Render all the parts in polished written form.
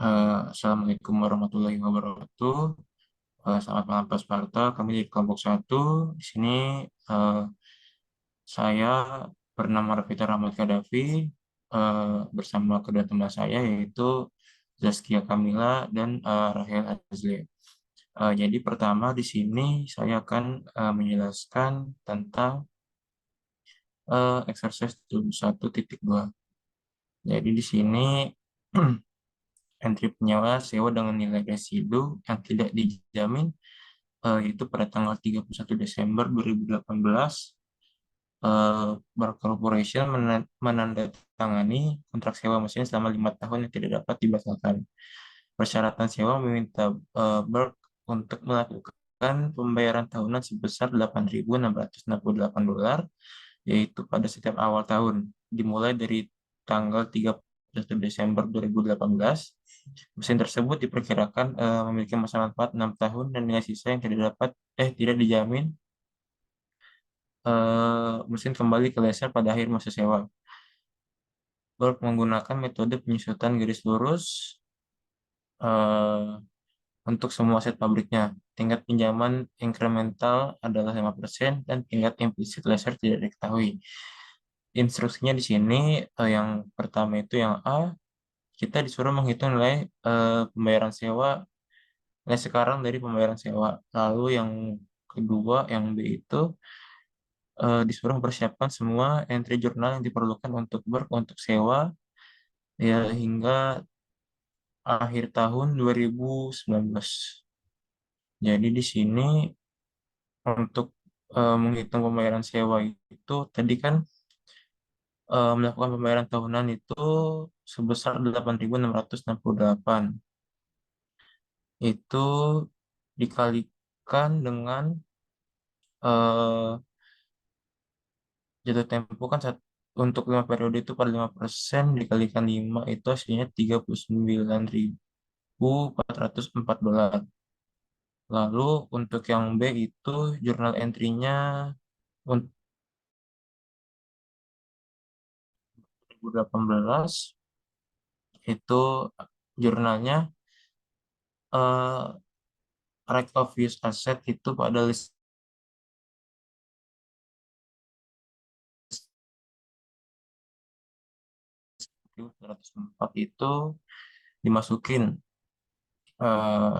Assalamualaikum warahmatullahi wabarakatuh. Selamat malam Pak Sparta. Kami di kelompok satu. Di sini eh, saya bernama Rafita Rahmat Kadafi bersama kedua teman saya yaitu Zaskia Kamila dan Rahel Azlia. Jadi pertama di sini saya akan menjelaskan tentang exercise 1.2. Jadi di sini entry penyewa sewa dengan nilai residu yang tidak dijamin itu pada tanggal 31 Desember 2018 Bar Corporation menandatangani kontrak sewa mesin selama 5 tahun yang tidak dapat dibatalkan. Persyaratan sewa meminta Berk untuk melakukan pembayaran tahunan sebesar $8.668, yaitu pada setiap awal tahun, dimulai dari tanggal 31 Desember 2018. Mesin tersebut diperkirakan memiliki masa manfaat 6 tahun dan nilai sisa yang tidak dijamin mesin kembali ke laser pada akhir masa sewa. Berk menggunakan metode penyusutan garis lurus eh, untuk semua aset pabriknya. Tingkat pinjaman incremental adalah 5% dan tingkat implisit laser tidak diketahui. Instruksinya di sini yang pertama itu yang A, kita disuruh menghitung nilai pembayaran sewa, nilai sekarang dari pembayaran sewa. Lalu yang kedua, yang B itu disuruh mempersiapkan semua entry jurnal yang diperlukan untuk sewa ya hingga akhir tahun 2019. Jadi di sini untuk menghitung pembayaran sewa itu tadi kan melakukan pembayaran tahunan itu sebesar 8.668. Itu dikalikan dengan eh, jatuh tempo kan untuk 5 periode itu per 5% dikalikan 5 itu hasilnya $39.404. Lalu untuk yang B itu jurnal entry-nya untuk 2018 itu jurnalnya eh, right of use asset itu pada list 104 itu dimasukin eh,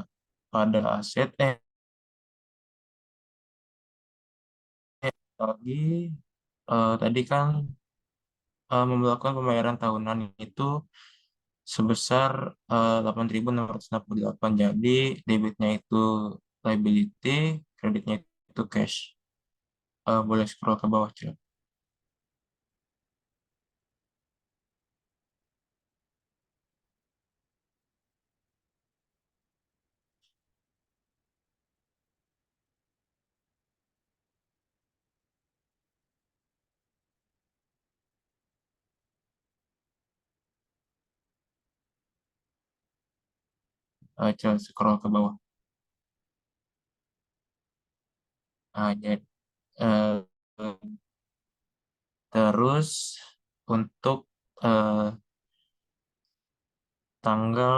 pada aset lagi tadi kan melakukan pembayaran tahunan itu sebesar 8.668. Jadi debitnya itu liability, kreditnya itu cash. Boleh scroll ke bawah, Cil. Cil, scroll ke bawah. Jadi, eh, terus untuk eh, tanggal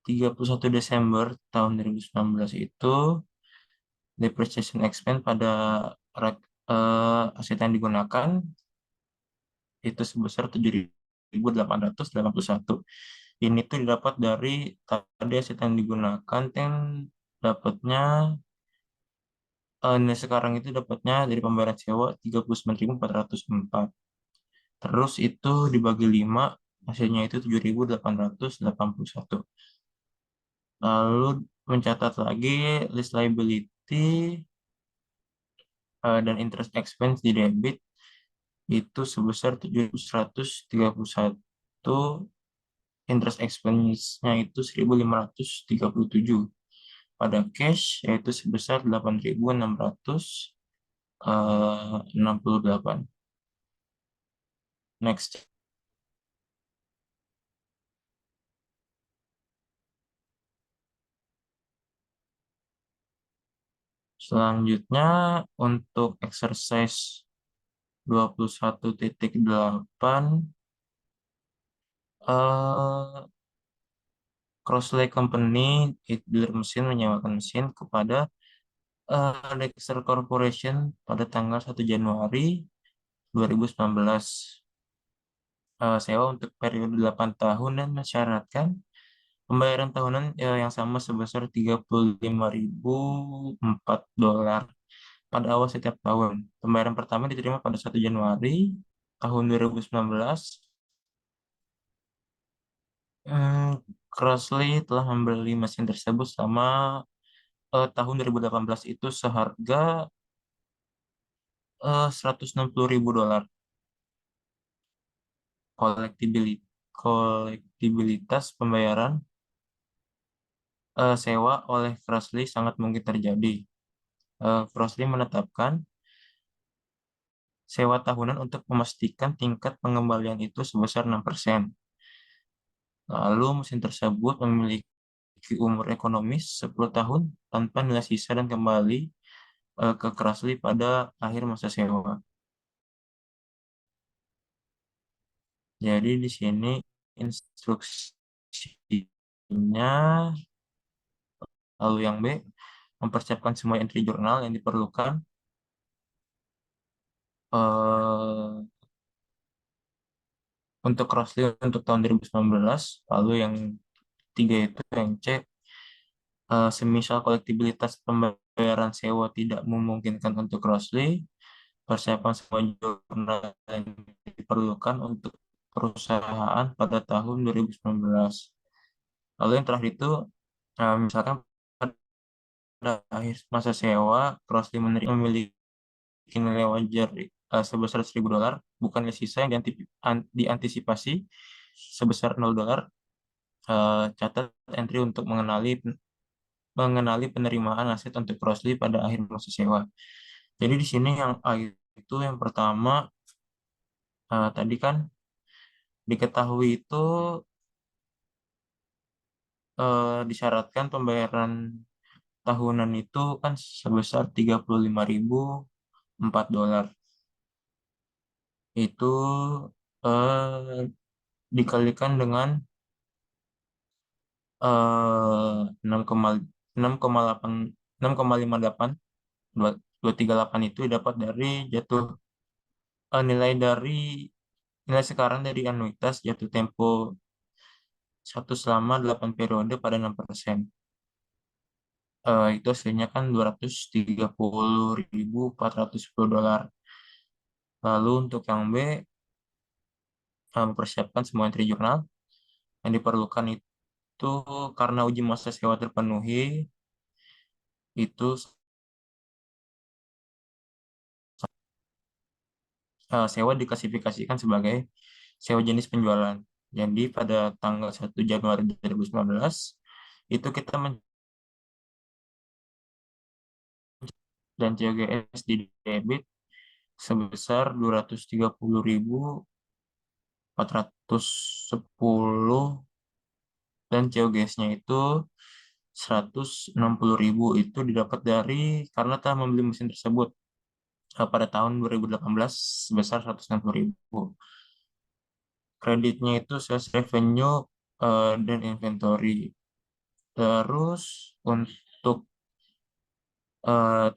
31 Desember tahun 2019 itu depreciation expense pada aset yang digunakan itu sebesar 7.881. Ini tuh didapat dari tadi aset yang digunakan dan dapatnya nilai sekarang itu dapatnya dari pembayaran sewa 39.404. Terus itu dibagi 5 hasilnya itu 7.881. Lalu mencatat lagi list liability dan interest expense di debit itu sebesar 7.131, interest expense-nya itu 1.537. Pada cash yaitu sebesar 8.668. Next. Selanjutnya untuk exercise 21.8 Crossley Company, dealer mesin menyewakan mesin kepada Dexter Corporation pada tanggal 1 Januari 2019. Sewa untuk periode 8 tahun dan mensyaratkan pembayaran tahunan yang sama sebesar 35.004 dolar pada awal setiap tahun. Pembayaran pertama diterima pada 1 Januari 2019. Hmm, Crossley telah membeli mesin tersebut selama tahun 2018 itu seharga 160.000 dolar. Kolektibilitas pembayaran sewa oleh Crossley sangat mungkin terjadi. Crossley menetapkan sewa tahunan untuk memastikan tingkat pengembalian itu sebesar 6%. Lalu mesin tersebut memiliki umur ekonomis 10 tahun tanpa nilai sisa dan kembali ke Crossley pada akhir masa sewa. Jadi di sini instruksinya, lalu yang B, mempersiapkan semua entry jurnal yang diperlukan eh, untuk Crossley untuk tahun 2019. Lalu yang tiga itu yang C, semisal kolektibilitas pembayaran sewa tidak memungkinkan untuk Crossley, persiapan semua jurnal yang diperlukan untuk perusahaan pada tahun 2019. Lalu yang terakhir itu, misalkan pada akhir masa sewa, Crossley memiliki nilai wajar sebesar 1.000 dolar, bukan nilai sisa yang diantisipasi sebesar 0 dolar. Catat entry untuk mengenali penerimaan aset untuk Crossley pada akhir masa sewa. Jadi di sini yang A itu yang pertama, tadi kan diketahui itu disyaratkan pembayaran tahunan itu kan sebesar 35.004 dolar. Itu eh, dikalikan dengan 6,8 6,58 238 itu dapat dari jatuh nilai dari nilai sekarang dari anuitas jatuh tempo satu selama 8 periode pada 6%. Itu hasilnya kan 230.410 dolar. Lalu untuk yang B, mempersiapkan semua entry jurnal yang diperlukan itu karena uji masa sewa terpenuhi, itu sewa diklasifikasikan sebagai sewa jenis penjualan. Jadi pada tanggal 1 Januari 2019 itu kita dan COGS di debit sebesar 230.410 dan COGS-nya itu 160.000 itu didapat dari karena telah membeli mesin tersebut pada tahun 2018 sebesar 160.000. Kreditnya itu sales revenue dan inventory. Terus untuk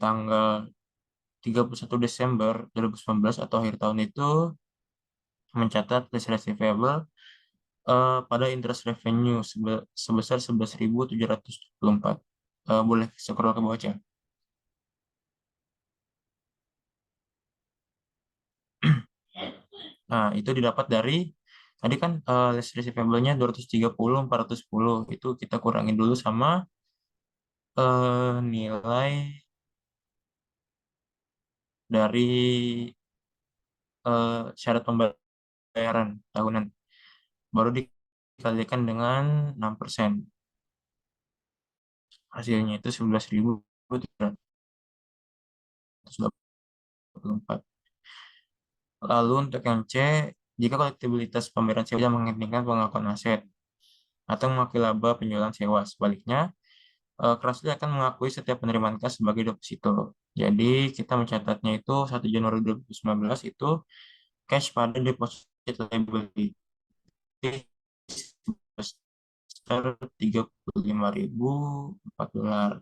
tanggal 31 Desember 2019 atau akhir tahun itu mencatat list receivable pada interest revenue sebesar 11.724. Boleh scroll ke bawah aja. Nah, itu didapat dari tadi kan list receivable-nya 230.410, itu kita kurangin dulu sama nilai dari syarat pembayaran tahunan, baru dikalikan dengan 6%. Hasilnya itu 11.324. Lalu untuk yang C, jika kolektibilitas pembayaran sewa menginginkan pengakuan aset atau mengakui laba penjualan sewa. Sebaliknya, Crossley akan mengakui setiap penerimaan kas sebagai deposito. Jadi kita mencatatnya itu 1 Januari 2019 itu cash pada deposit liability sebesar 35.004 dolar.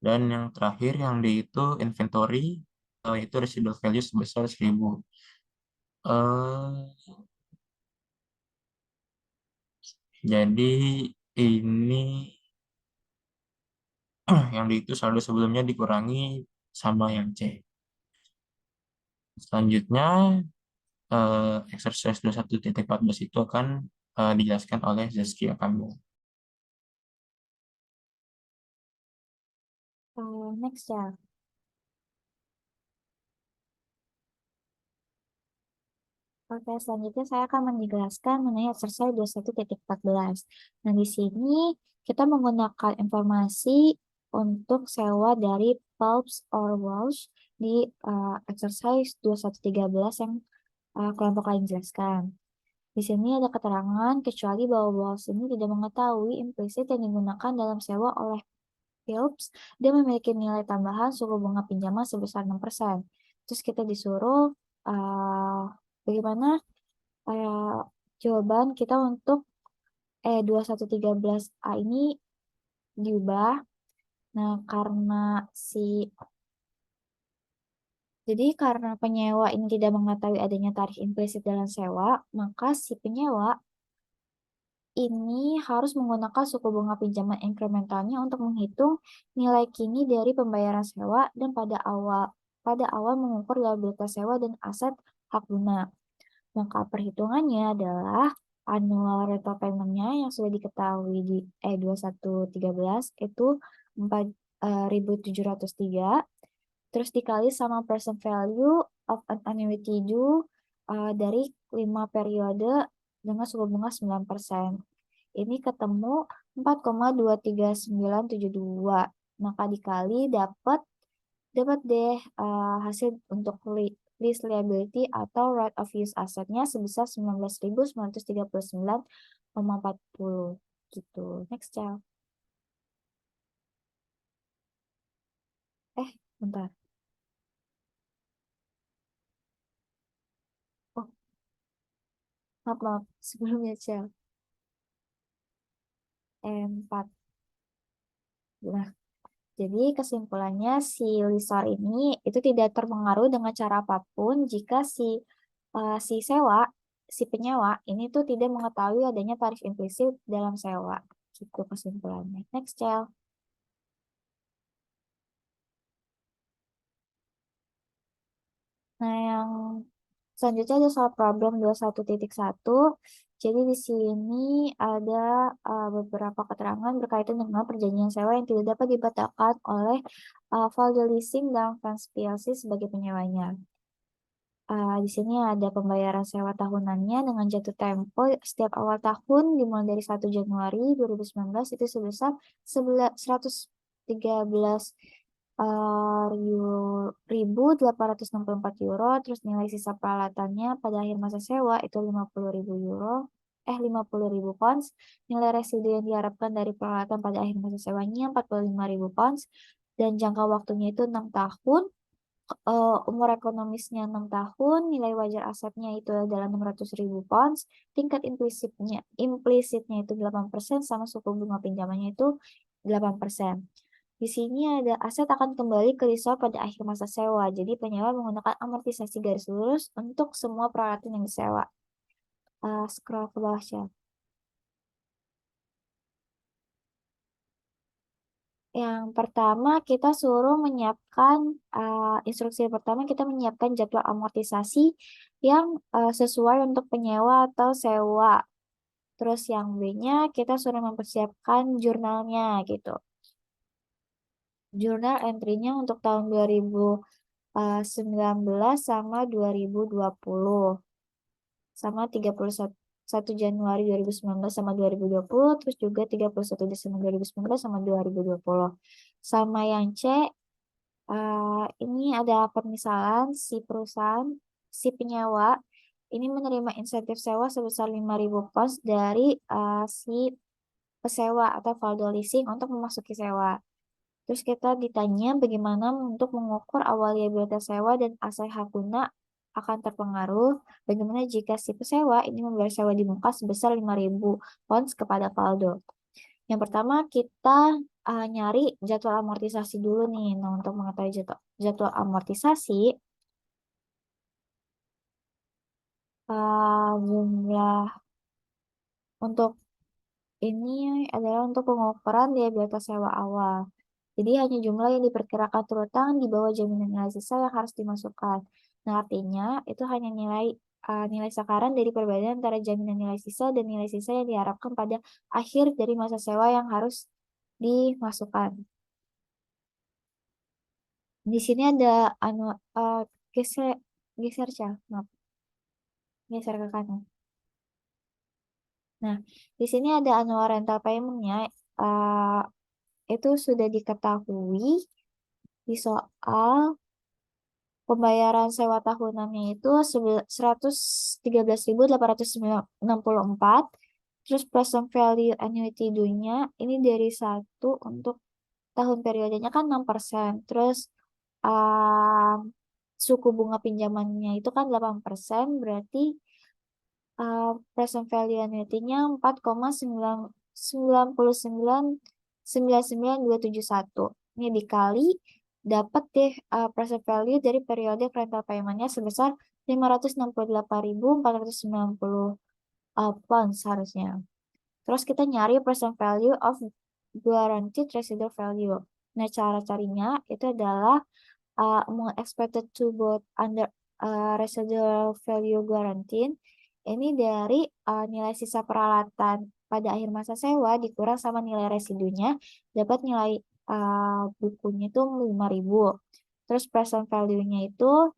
Dan yang terakhir yang di itu inventory, itu residual value sebesar 1.000. eh jadi ini yang di itu saldo sebelumnya dikurangi sama yang C. Selanjutnya exercise 21.14 itu akan dijelaskan oleh Zaskia Kamil. Next ya. Oke, selanjutnya saya akan menjelaskan mengenai exercise 21.14. Nah, di sini kita menggunakan informasi untuk sewa dari Phelps or Walsh di exercise 21.13 yang kelompok lain jelaskan. Di sini ada keterangan kecuali bahwa Walsh ini tidak mengetahui implisit yang digunakan dalam sewa oleh Phillips, dia memiliki nilai tambahan suku bunga pinjaman sebesar 6%. Terus kita disuruh bagaimana jawaban kita untuk 2113A ini diubah. Nah, karena penyewa ini tidak mengetahui adanya tarif implisit dalam sewa, maka si penyewa ini harus menggunakan suku bunga pinjaman inkrementalnya untuk menghitung nilai kini dari pembayaran sewa dan pada awal mengukur liabilitas sewa dan aset hak guna. Maka perhitungannya adalah annual rental payment-nya yang sudah diketahui di E2113 itu 4.703, terus dikali sama present value of an annuity due dari 5 periode dengan suku bunga 9%. Ini ketemu 4,23972. Maka dikali dapat deh hasil untuk lease liability atau right of use asetnya sebesar 19.939,40 gitu. Next, Cel. Bentar. Oh, maaf. Sebelumnya, Cel. 4. Nah, jadi kesimpulannya si lessor ini itu tidak terpengaruh dengan cara apapun jika si si penyewa ini tuh tidak mengetahui adanya tarif implisit dalam sewa. Gitu kesimpulannya. Next, Cel. Nah, yang selanjutnya ada soal problem 21.1. Jadi di sini ada beberapa keterangan berkaitan dengan perjanjian sewa yang tidak dapat dibatalkan oleh Valdo Leasing dan Fans PLC sebagai penyewanya. Di sini ada pembayaran sewa tahunannya dengan jatuh tempo setiap awal tahun dimulai dari 1 Januari 2019 itu sebesar 113 1.864 euro, terus nilai sisa peralatannya pada akhir masa sewa itu 50.000 euro, 50.000 pounds, nilai residu yang diharapkan dari peralatan pada akhir masa sewanya 45.000 pounds, dan jangka waktunya itu 6 tahun, umur ekonomisnya 6 tahun, nilai wajar asetnya itu adalah 600.000 pounds, tingkat implisitnya itu 8%, sama suku bunga pinjamannya itu 8%. Di sini ada aset akan kembali ke lessor pada akhir masa sewa. Jadi penyewa menggunakan amortisasi garis lurus untuk semua peralatan yang disewa. Scroll ke bawah, Syah. Yang pertama kita suruh menyiapkan instruksi pertama kita menyiapkan jadwal amortisasi yang sesuai untuk penyewa atau sewa. Terus yang B-nya kita suruh mempersiapkan jurnalnya gitu. Jurnal entry-nya untuk tahun 2019 sama 2020. Sama 31 Januari 2019 sama 2020, terus juga 31 Desember 2019 sama 2020. Sama yang C, ini ada permisalan si perusahaan, si penyewa, ini menerima insentif sewa sebesar 5.000 pounds dari si pesewa atau Valdo Leasing untuk memasuki sewa. Terus kita ditanya bagaimana untuk mengukur awal liabilitas sewa dan aset hak guna akan terpengaruh bagaimana jika si pesewa ini membayar sewa di muka sebesar 5.000 pounds kepada Valdo. Yang pertama kita nyari jadwal amortisasi dulu nih. Nah, untuk mengetahui jadwal amortisasi, jumlah untuk ini adalah untuk pengukuran liabilitas sewa awal. Jadi hanya jumlah yang diperkirakan terutang di bawah jaminan nilai sisa yang harus dimasukkan. Nah, artinya itu hanya nilai sakaran dari perbedaan antara jaminan nilai sisa dan nilai sisa yang diharapkan pada akhir dari masa sewa yang harus dimasukkan. Di sini ada geser geser Cah. Maaf, geser ke kanan. Nah, di sini ada annual rental payment-nya. Uh, itu sudah diketahui di soal pembayaran sewa tahunannya itu 113.864. Terus present value annuity due-nya ini dari 1 untuk tahun periodenya kan 6%. Terus suku bunga pinjamannya itu kan 8%, berarti present value annuity-nya 4,99271. Ini dikali dapat deh present value dari periode rental payment-nya sebesar 568.490 pounds harusnya. Terus kita nyari present value of guaranteed residual value. Nah, cara carinya itu adalah amount expected to both under residual value guaranteed ini dari nilai sisa peralatan pada akhir masa sewa dikurang sama nilai residunya dapat nilai bukunya itu 5.000. Terus present value-nya itu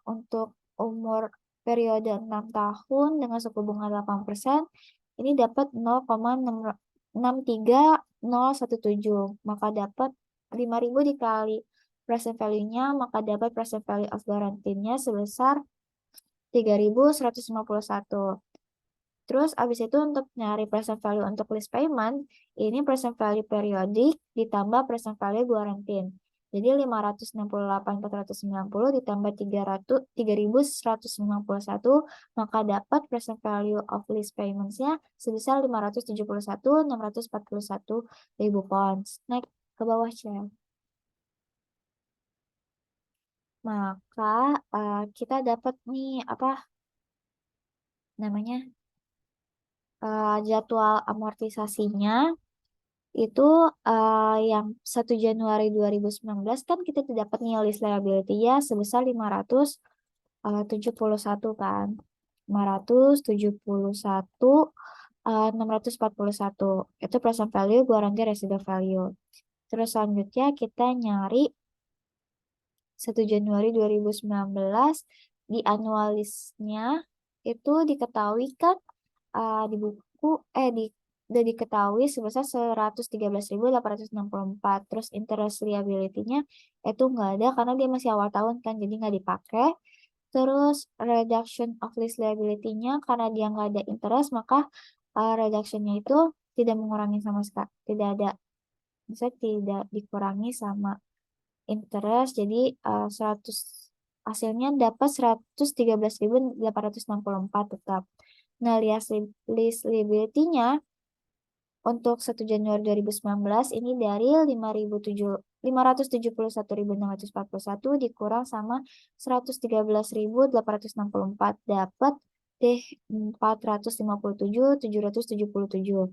untuk umur periode 6 tahun dengan suku bunga 8%, ini dapat 0,63017. Maka dapat 5.000 dikali present value-nya, maka dapat present value of guarantee-nya sebesar 3.151. Terus abis itu untuk nyari present value untuk list payment, ini present value periodik ditambah present value guaranteed. Jadi 568.490 ditambah 3.151, maka dapat present value of list payments-nya sebesar 571.641.000 pounds. Naik ke bawah, Cel. Maka kita dapat nih apa namanya jadwal amortisasinya itu yang 1 Januari 2019 kan kita dapat nih list liability ya sebesar 571 kan. 571 641 itu present value guarantee residual value. Terus selanjutnya kita nyari 1 Januari 2019 di annual list-nya itu diketahui kan di buku udah diketahui sebesar 113.864. Terus interest liability-nya itu nggak ada karena dia masih awal tahun kan jadi nggak dipakai. Terus reduction of list liability-nya karena dia nggak ada interest maka reduction-nya itu tidak mengurangi sama sekali, tidak ada, bisa tidak dikurangi sama interest. Jadi 100 hasilnya dapat 113.864 tetap. Nah, list liability-nya untuk 1 Januari 2019 ini dari 571.641 dikurang sama 113.864 dapat deh 457.777.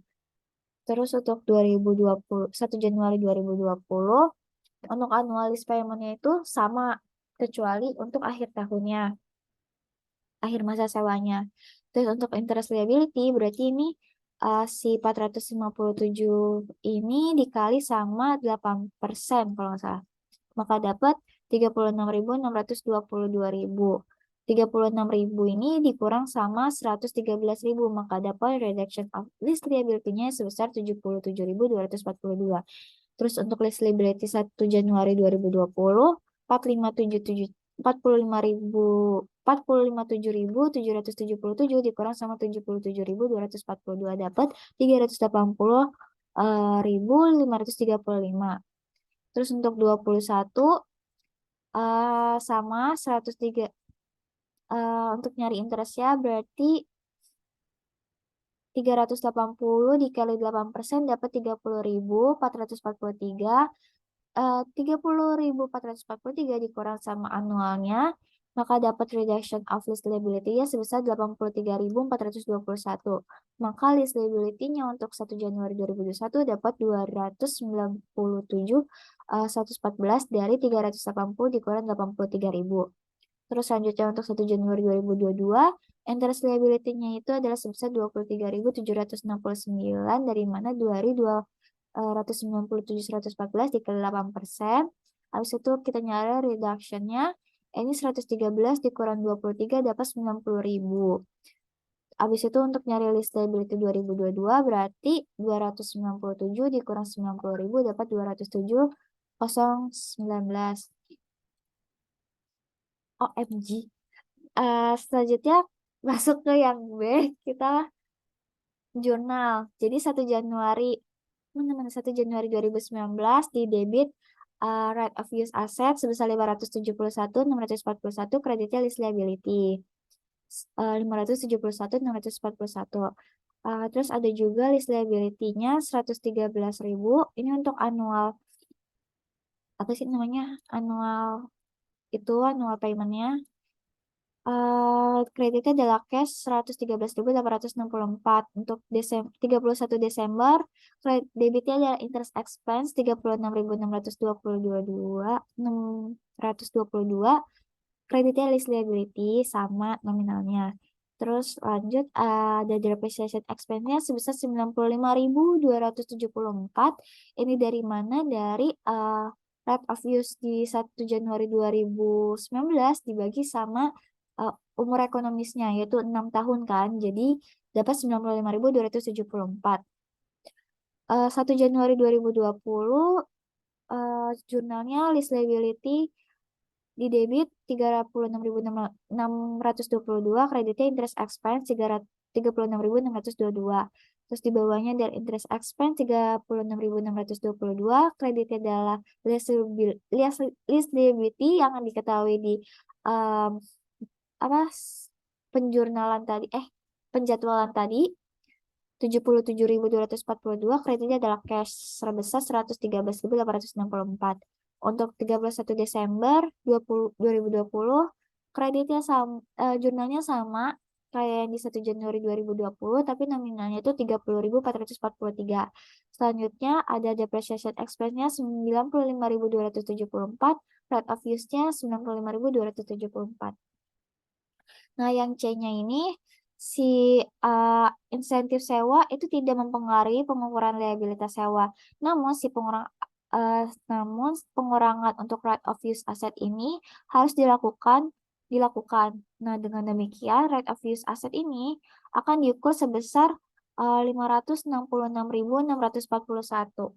Terus untuk 1 Januari 2020 untuk annual list payment-nya itu sama kecuali untuk akhir tahunnya, akhir masa sewanya. Terus untuk interest liability berarti ini si 457 ini dikali sama 8% kalau nggak salah. Maka dapat 36.622.000. 36.000 ini dikurang sama 113.000, maka dapat reduction of list liability-nya sebesar 77.242. Terus untuk list liability 1 Januari 2020 457.777 dikurang sama 77.242 dapat 380.535. Terus untuk 21 sama 103. Untuk nyari interestnya berarti 380 dikali 8% dapat 30.443. 30.443 dikurang sama anualnya, maka dapat reduction of lease liability-nya sebesar 83.421. Maka lease liability-nya untuk 1 Januari 2021 dapat 297.114 dari 380 dikurang 83.000. Terus selanjutnya untuk 1 Januari 2022, interest liability-nya itu adalah sebesar 23.769, dari mana 2.297.114 dikali 8%. Habis itu kita nyari reduction-nya, ini 113 dikurang 23 dapat 90.000. Habis itu untuk nyari list liability 2022 berarti 297 dikurang 90.000 dapat 207.019. OMG. Selanjutnya masuk ke yang B, kita jurnal. Jadi 1 Januari, mana-mana 1 Januari 2019 di debit right of use asset sebesar 571.641, kreditnya list liability. 571.641. Terus ada juga list liability-nya 113.000. Ini untuk annual, apa sih namanya? Annual annual payment-nya. Kreditnya adalah cash 113.864 untuk 31 Desember. Debitnya adalah interest expense 36.622. Kreditnya list liability sama nominalnya. Terus lanjut ada depreciation expense-nya sebesar 95.274. Ini dari mana? Dari rate of use di 1 Januari 2019 dibagi sama umur ekonomisnya, yaitu 6 tahun kan. Jadi dapat 95.274. 1 Januari 2020 jurnalnya list liability di debit 36.622, kreditnya interest expense 36.622. Terus di bawahnya dari interest expense 36.622, kreditnya adalah list liability yang diketahui di um, apa penjurnalan tadi penjadwalan tadi 77.242, kreditnya adalah cash sebesar 113.864. Untuk 31 Desember 2020, kreditnya jurnalnya sama kayak yang di 1 Januari 2020, tapi nominalnya itu 30.443. Selanjutnya ada depreciation expense-nya 95.274, rate of use-nya 95.274. Nah, yang C-nya ini si insentif sewa itu tidak mempengaruhi pengukuran liabilitas sewa. Namun pengurangan untuk right of use asset ini harus dilakukan. Nah, dengan demikian right of use asset ini akan diukur sebesar 566.641.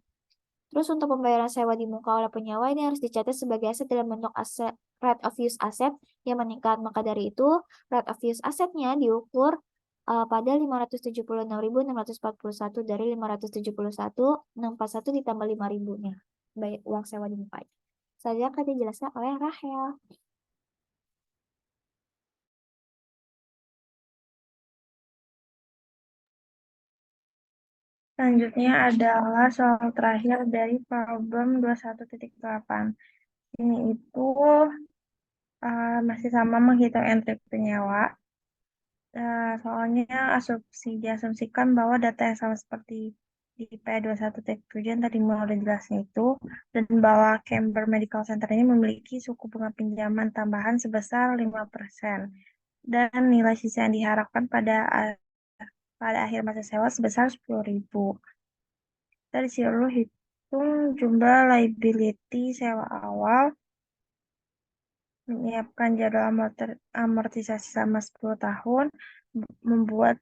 Terus untuk pembayaran sewa di muka oleh penyewa ini harus dicatat sebagai aset dalam bentuk aset rate of use asset yang meningkat. Maka dari itu rate of use asetnya diukur pada 576.641 dari 571.641 ditambah 5.000-nya. Baik, uang sewa di muka. Selanjutnya akan dijelaskan oleh Rahel. Selanjutnya adalah soal terakhir dari problem 21.8. Ini itu masih sama menghitung entry penyewa. Soalnya diasumsikan bahwa data yang sama seperti di P21.7 yang tadi mau udah jelasin itu, dan bahwa Camber Medical Center ini memiliki suku bunga pinjaman tambahan sebesar 5%. Dan nilai sisa yang diharapkan pada akhir masa sewa sebesar 10.000. Dari disuruh hitung jumlah liability sewa awal, menyiapkan jadwal amortisasi selama 10 tahun, membuat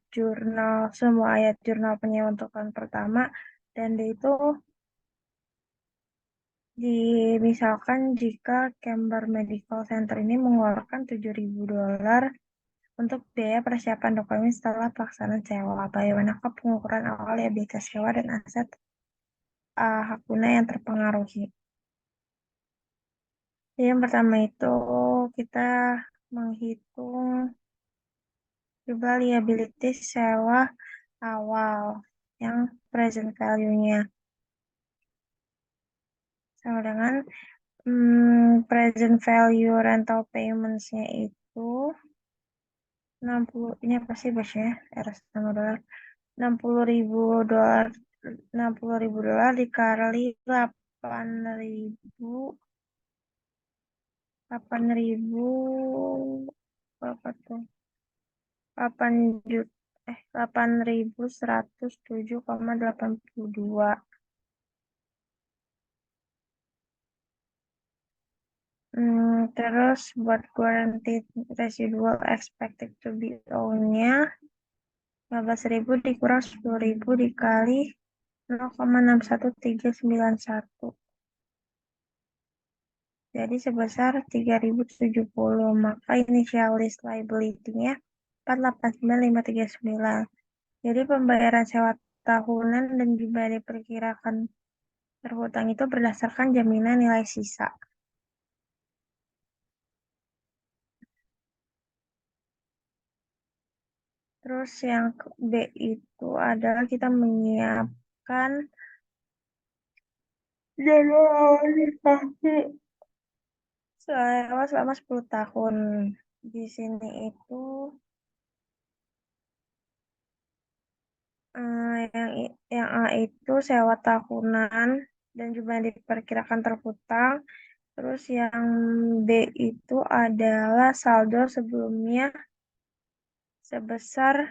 semua ayat jurnal penyewa untuk tahun pertama, dan itu misalkan jika Camber Medical Center ini mengeluarkan $7.000 untuk biaya persiapan dokumen setelah pelaksanaan sewa. Bagaimanakah pengukuran awal liabilitas sewa dan aset hak guna yang terpengaruhi? Jadi yang pertama itu kita menghitung jumlah liability sewa awal yang present value-nya sama dengan present value rental payments-nya itu 60, ini apa sih bosnya? Eras sama dolar. 60.000 dolar, 60.000 dolar dikali 8.000, 8.000 berapa tuh? 8 juta, 8.107,82. Terus buat guaranteed residual expected to be owned-nya 15.000 dikurang 10.000 dikali 0,61391. Jadi sebesar 3.070. Maka initial list liability-nya 489.539. Jadi pembayaran sewa tahunan dan juga diperkirakan terhutang itu berdasarkan jaminan nilai sisa. Terus yang B itu adalah kita menyiapkan jadwal amortisasi selama 10 tahun. Di sini itu yang A itu sewa tahunan dan juga diperkirakan terhutang. Terus yang B itu adalah saldo sebelumnya sebesar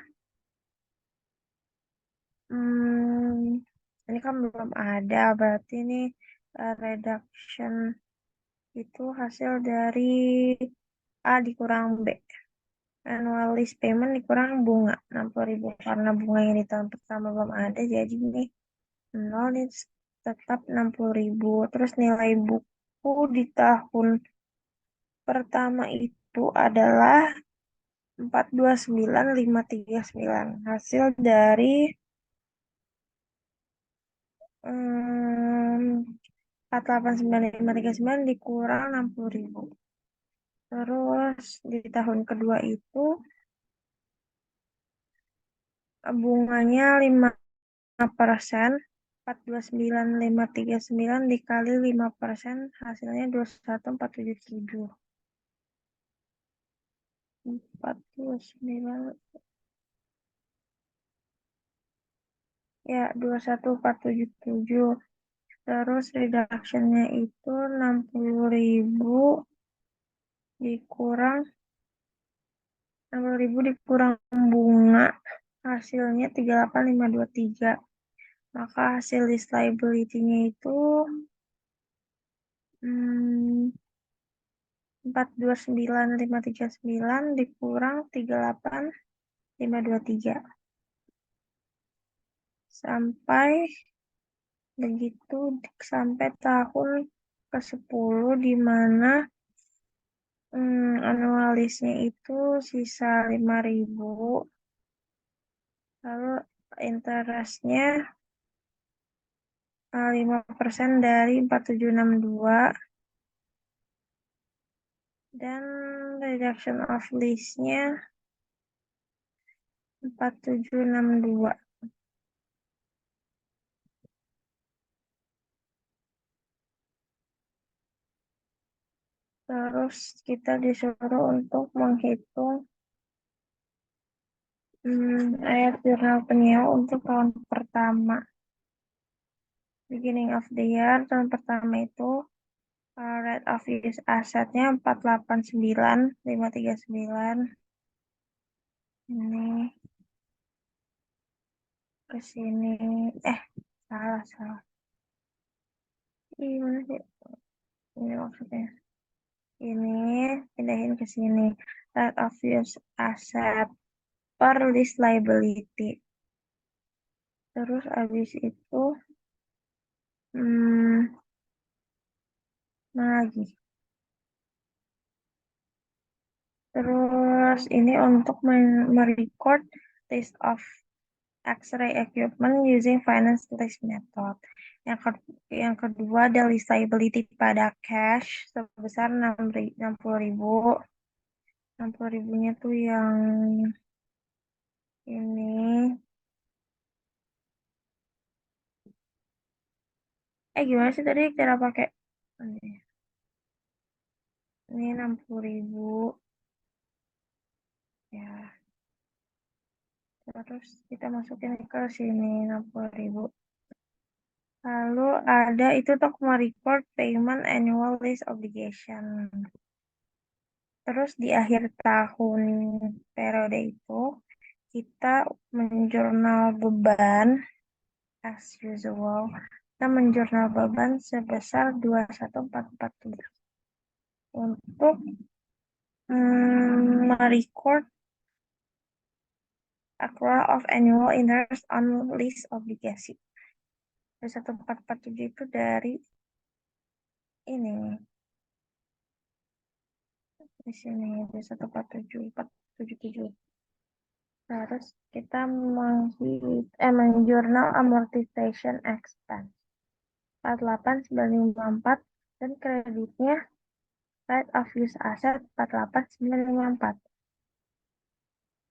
ini kan belum ada, berarti ini reduction itu hasil dari A dikurang B. Annual lease payment dikurang bunga 60.000 karena bunga yang di tahun pertama belum ada, jadi ini 0 ini tetap 60.000. Terus nilai buku di tahun pertama itu adalah 429.539 hasil dari 489.539 dikurang 60.000. Terus di tahun kedua itu bunganya 5%, 429.539 dikali 5% hasilnya 21.477. 49 ya 21.477. Terus reductionnya itu 60.000 dikurang 60.000 dikurang bunga hasilnya 38.523. Maka hasil list liability-nya itu 429.539 dikurang 38.523 sampai begitu sampai tahun ke-10 di mana anualisnya itu sisa 5.000, lalu interestnya 5% dari 4.762 dan reduction of lease-nya 4.762. Terus kita disuruh untuk menghitung ayat jurnal penyewa untuk tahun pertama. Beginning of the year, tahun pertama itu rate of use asetnya 489.539. Ini ke sini. Salah. Gimana sih? Ini maksudnya. Ini pindahin ke sini. Rate of use asset per list liability. Terus habis itu mana lagi? Terus ini untuk merecord list of X-ray equipment using finance lease method. Yang kedua ada liability pada cash sebesar 60.000. 60.000-nya tuh yang ini. Gimana sih tadi cara pakai? Ini 60.000. Ya. Terus kita masukin ke sini 60.000. Lalu ada itu untuk merecord payment annual lease obligation. Terus di akhir tahun periode itu kita menjurnal beban as usual. Kita menjurnal beban sebesar 21447 untuk merecord accrual of annual interest on lease obligation. 21447 itu dari ini. Di sini 2147477. Terus kita menjurnal amortization expense 48954 dan kreditnya right of use asset 48954.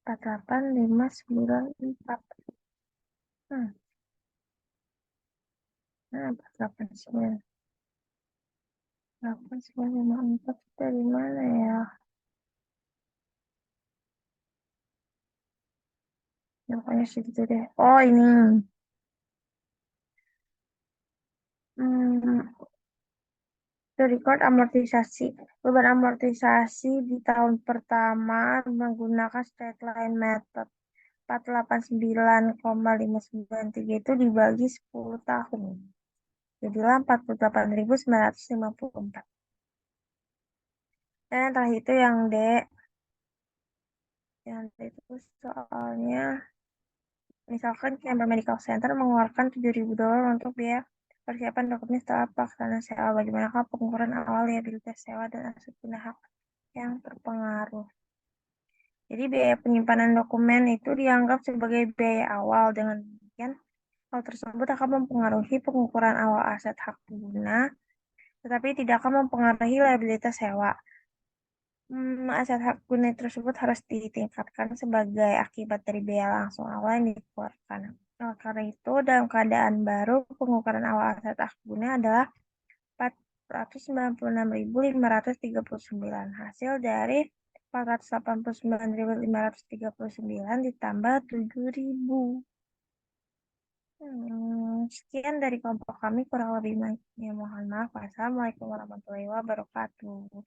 48594. Nah, 48954 dari mana ya? Ya, pokoknya segitu deh. Oh, ini. To record amortisasi. Beban amortisasi di tahun pertama menggunakan straight line method. 489,593 itu dibagi 10 tahun. Jadilah 48.954. Dan yang terakhir itu yang D. Yang D itu soalnya misalkan Camber Medical Center mengeluarkan $7.000 untuk biaya persiapan dokumen setelah pelaksanaan sewa. Bagaimanakah pengukuran awal liabilitas sewa dan aset guna hak yang terpengaruh? Jadi biaya penyimpanan dokumen itu dianggap sebagai biaya awal. Dengan demikian, hal tersebut akan mempengaruhi pengukuran awal aset hak guna, tetapi tidak akan mempengaruhi liabilitas sewa. Aset hak guna tersebut harus ditingkatkan sebagai akibat dari biaya langsung awal yang dikeluarkan. Karena itu, dalam keadaan baru, pengukuran awal aset hak guna adalah 496.539 hasil dari 489.539 ditambah 7.000. Sekian dari kelompok kami, kurang lebih mohon maaf. Wassalamualaikum warahmatullahi wabarakatuh.